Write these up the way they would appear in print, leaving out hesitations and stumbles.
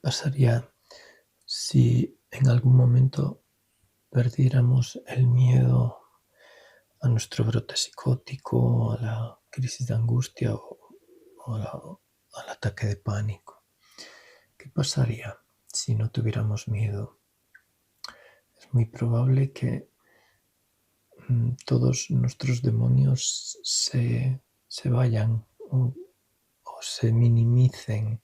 pasaría si en algún momento perdiéramos el miedo a nuestro brote psicótico, a la crisis de angustia al ataque de pánico? ¿Qué pasaría si no tuviéramos miedo? Es muy probable que todos nuestros demonios se vayan o se minimicen.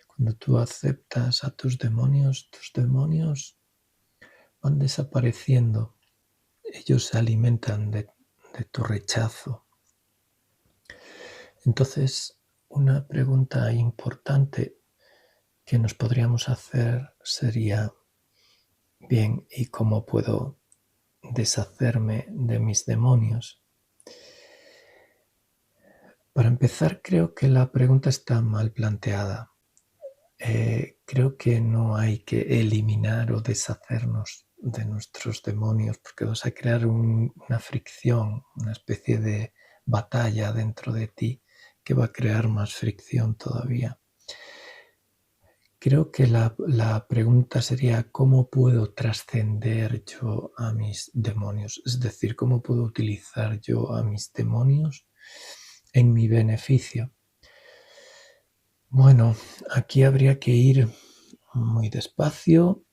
Cuando tú aceptas a tus demonios van desapareciendo. Ellos se alimentan de tu rechazo. Entonces, una pregunta importante que nos podríamos hacer sería, bien, ¿y cómo puedo deshacerme de mis demonios? Para empezar, creo que la pregunta está mal planteada. Creo que no hay que eliminar o deshacernos de nuestros demonios, porque vas a crear una fricción, una especie de batalla dentro de ti que va a crear más fricción todavía. Creo que la pregunta sería ¿cómo puedo trascender yo a mis demonios? Es decir, ¿cómo puedo utilizar yo a mis demonios en mi beneficio? Bueno, aquí habría que ir muy despacio.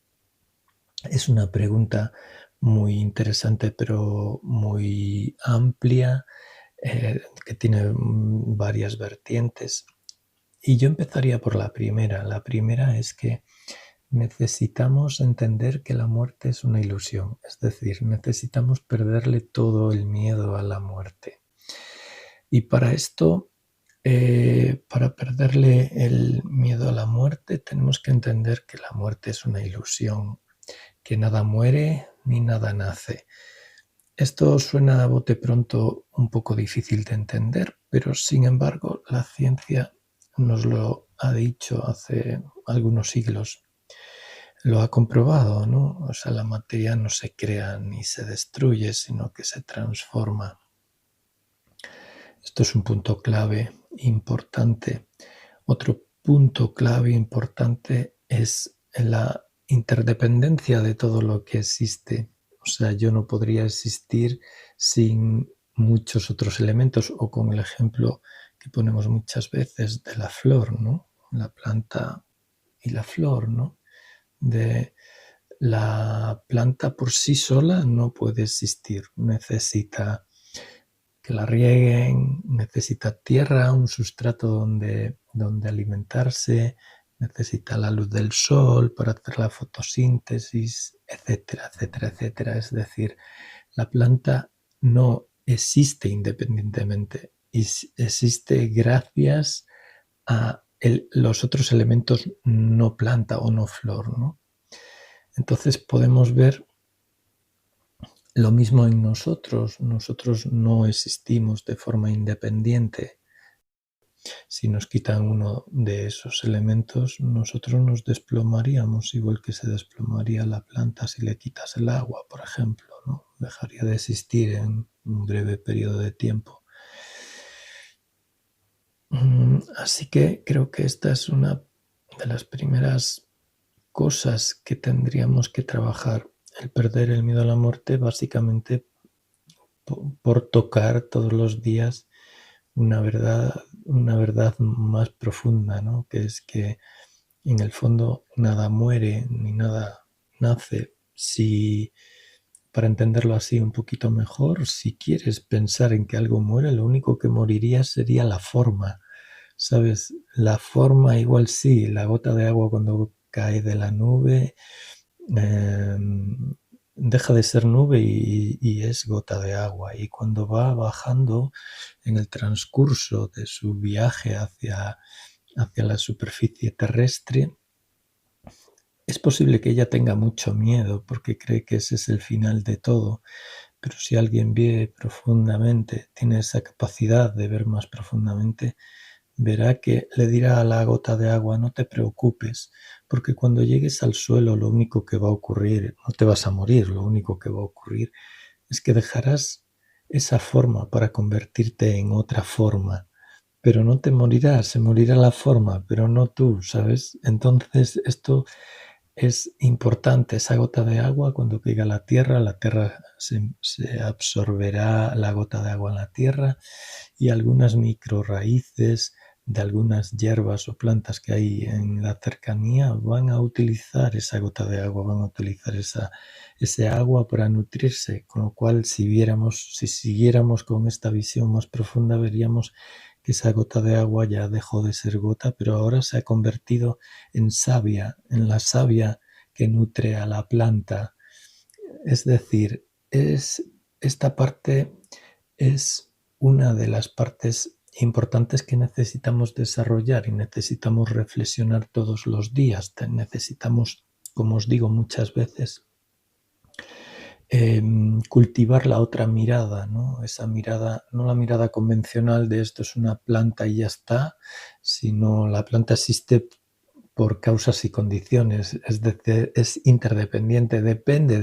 Es una pregunta muy interesante, pero muy amplia, que tiene varias vertientes. Y yo empezaría por la primera. La primera es que necesitamos entender que la muerte es una ilusión. Es decir, necesitamos perderle todo el miedo a la muerte. Y para esto, para perderle el miedo a la muerte, tenemos que entender que la muerte es una ilusión, que nada muere ni nada nace. Esto suena a bote pronto un poco difícil de entender, pero sin embargo la ciencia nos lo ha dicho hace algunos siglos. Lo ha comprobado, ¿no? O sea, la materia no se crea ni se destruye, sino que se transforma. Esto es un punto clave importante. Otro punto clave importante es la interdependencia de todo lo que existe. O sea, yo no podría existir sin muchos otros elementos, o con el ejemplo que ponemos muchas veces de la flor, ¿no? La planta y la flor, ¿no? De la planta por sí sola no puede existir, necesita que la rieguen, necesita tierra, un sustrato donde alimentarse, necesita la luz del sol para hacer la fotosíntesis, etcétera, etcétera, etcétera. Es decir, la planta no existe independientemente, existe gracias a los otros elementos no planta o no flor, ¿no? Entonces podemos ver lo mismo en nosotros. Nosotros no existimos de forma independiente. Si nos quitan uno de esos elementos, nosotros nos desplomaríamos, igual que se desplomaría la planta si le quitas el agua, por ejemplo, ¿no? Dejaría de existir en un breve periodo de tiempo. Así que creo que esta es una de las primeras cosas que tendríamos que trabajar, el perder el miedo a la muerte, básicamente por tocar todos los días una verdad más profunda, ¿no? Que es que en el fondo nada muere ni nada nace. Si, para entenderlo así un poquito mejor, si quieres pensar en que algo muere, lo único que moriría sería la forma, ¿sabes? La forma igual sí, la gota de agua cuando cae de la nube deja de ser nube y es gota de agua. Y cuando va bajando en el transcurso de su viaje hacia la superficie terrestre, es posible que ella tenga mucho miedo porque cree que ese es el final de todo. Pero si alguien ve profundamente, tiene esa capacidad de ver más profundamente, verá que le dirá a la gota de agua: no te preocupes, porque cuando llegues al suelo lo único que va a ocurrir, no te vas a morir, lo único que va a ocurrir es que dejarás esa forma para convertirte en otra forma, pero no te morirás, se morirá la forma, pero no tú, ¿sabes? Entonces esto es importante, esa gota de agua cuando caiga a la tierra se absorberá la gota de agua en la tierra y algunas microraíces de algunas hierbas o plantas que hay en la cercanía van a utilizar esa gota de agua, van a utilizar ese agua para nutrirse, con lo cual si siguiéramos con esta visión más profunda veríamos que esa gota de agua ya dejó de ser gota, pero ahora se ha convertido en savia, en la savia que nutre a la planta. Es decir, esta parte es una de las partes importantes que necesitamos desarrollar y necesitamos reflexionar todos los días. Necesitamos, como os digo muchas veces, cultivar la otra mirada, ¿no? Esa mirada, no la mirada convencional de esto es una planta y ya está, sino la planta existe por causas y condiciones, es decir, es interdependiente, depende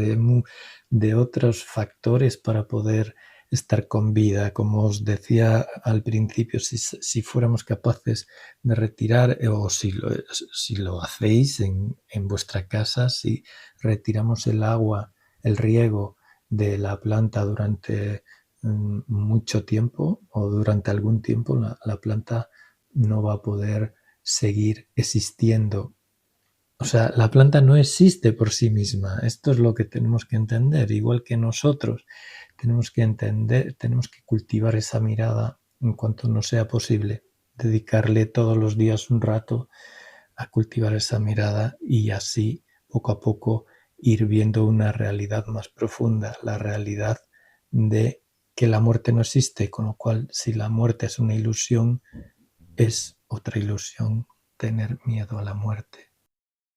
de otros factores para poder estar con vida. Como os decía al principio, si fuéramos capaces de retirar, o si lo hacéis en vuestra casa, si retiramos el agua, el riego de la planta durante mucho tiempo o durante algún tiempo, la planta no va a poder seguir existiendo. O sea, la planta no existe por sí misma. Esto es lo que tenemos que entender. Igual que nosotros tenemos que entender, tenemos que cultivar esa mirada en cuanto nos sea posible. Dedicarle todos los días un rato a cultivar esa mirada y así, poco a poco, ir viendo una realidad más profunda, la realidad de que la muerte no existe, con lo cual, si la muerte es una ilusión, es otra ilusión tener miedo a la muerte.